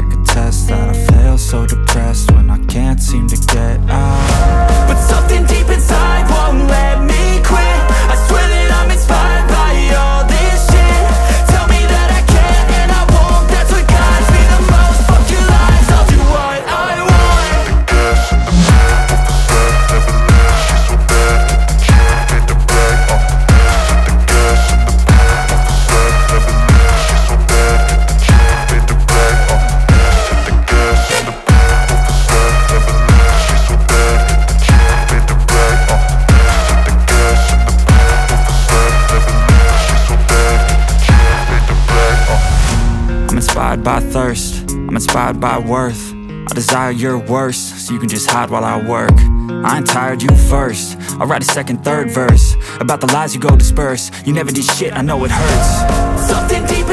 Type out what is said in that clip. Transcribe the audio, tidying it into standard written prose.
I could test that. I feel so depressed when I can't seem to get out. But something deep inside won't let me quit. I swear that I'm inspired by all this shit. Tell me that I can and I won't. That's what guides me the most. Fuck your lies, I'll do what I want. I'm inspired by thirst, I'm inspired by worth. I desire your worst, so you can just hide while I work. I ain't tired, you first. I'll write a second, third verse about the lies you go disperse. You never did shit, I know it hurts. Something deep